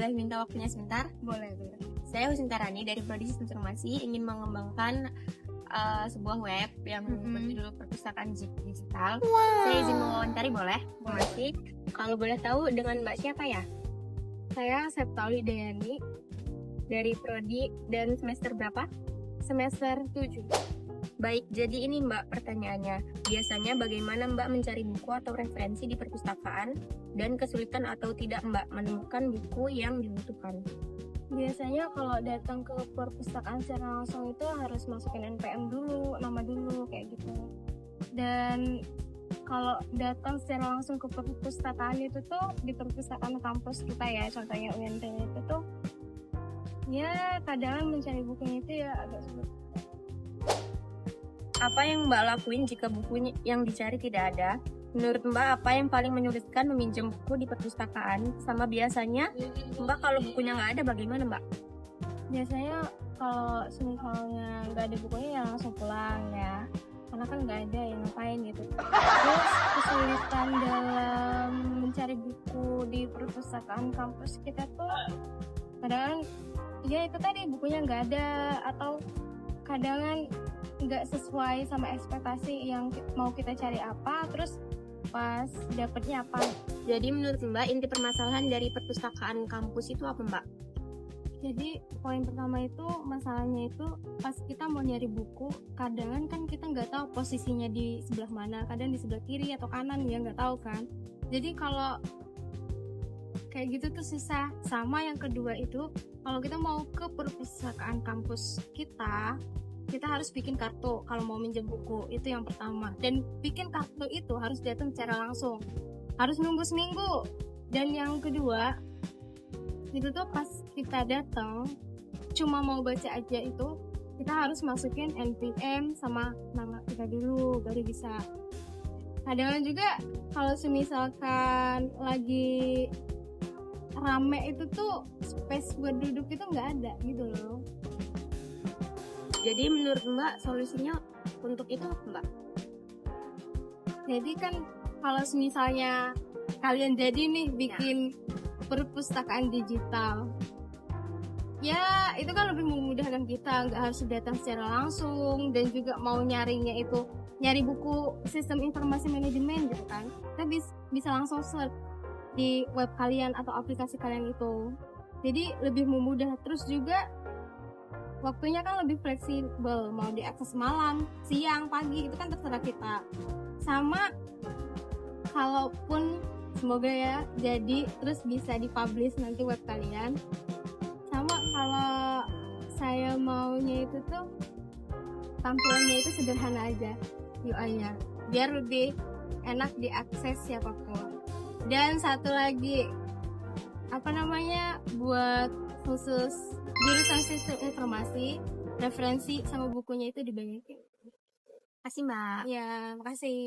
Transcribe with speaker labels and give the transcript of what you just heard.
Speaker 1: boleh minta waktunya sebentar?
Speaker 2: Boleh.
Speaker 1: Saya Husintarani dari Prodi Sistem Informasi ingin mengembangkan sebuah web yang berjudul Perpustakaan Digital. Saya izin mewawancari, boleh? Boleh. Kalau boleh tahu dengan Mbak siapa ya?
Speaker 2: Saya Septauli Dayani dari Prodi dan semester berapa? Semester 7.
Speaker 1: Baik, jadi ini Mbak pertanyaannya. Biasanya bagaimana Mbak mencari buku atau referensi di perpustakaan dan kesulitan atau tidak Mbak menemukan buku yang dibutuhkan?
Speaker 2: Biasanya kalau datang ke perpustakaan secara langsung itu harus masukin NPM dulu, nama dulu, kayak gitu. Dan kalau datang secara langsung ke perpustakaan itu tuh di perpustakaan kampus kita ya, contohnya UNT itu tuh ya kadang mencari bukunya itu ya agak sulit.
Speaker 1: Apa yang Mbak lakuin jika buku yang dicari tidak ada? Menurut Mbak, apa yang paling menyulitkan meminjam buku di perpustakaan? Sama biasanya, Mbak kalau bukunya nggak ada bagaimana Mbak?
Speaker 2: Biasanya kalau misalnya nggak ada bukunya ya langsung pulang ya, karena kan nggak ada yang ngapain gitu. Terus kesulitan dalam mencari buku di perpustakaan kampus kita tuh kadang ya itu tadi bukunya nggak ada, atau kadang nggak sesuai sama ekspektasi yang mau kita cari apa, terus pas dapetnya apa.
Speaker 1: Jadi menurut Mbak, inti permasalahan dari perpustakaan kampus itu apa Mbak?
Speaker 2: Jadi poin pertama itu masalahnya itu pas kita mau nyari buku, kadang kan kita nggak tahu posisinya di sebelah mana, kadang di sebelah kiri atau kanan ya nggak tahu kan. Jadi kalau kayak gitu tuh susah. Sama yang kedua itu kalau kita mau ke perpustakaan kampus kita harus bikin kartu kalau mau minjem buku, itu yang pertama. Dan bikin kartu itu harus datang secara langsung, harus nunggu seminggu. Dan yang kedua itu tuh pas kita datang cuma mau baca aja, itu kita harus masukin NPM sama nama kita dulu baru bisa. Kadang juga kalau misalkan lagi rame itu tuh space buat duduk itu nggak ada gitu loh.
Speaker 1: Jadi menurut Mbak solusinya untuk itu apa Mbak?
Speaker 2: Jadi kan kalau misalnya kalian jadi nih bikin perpustakaan digital, ya itu kan lebih memudahkan kita, nggak harus datang secara langsung, dan juga mau nyarinya itu nyari buku sistem informasi manajemen gitu kan, kita bisa langsung search di web kalian atau aplikasi kalian itu, jadi lebih memudah. Terus juga waktunya kan lebih fleksibel, mau diakses malam, siang, pagi, itu kan terserah kita. Sama kalaupun semoga ya jadi terus bisa dipublish nanti web kalian. Sama kalau saya maunya itu tuh tampilannya itu sederhana aja, UI-nya, biar lebih enak diakses siapapun. Dan satu lagi buat khusus jurusan sistem informasi, referensi sama bukunya itu dibanyakin.
Speaker 1: Makasih Mbak.
Speaker 2: Ya, makasih.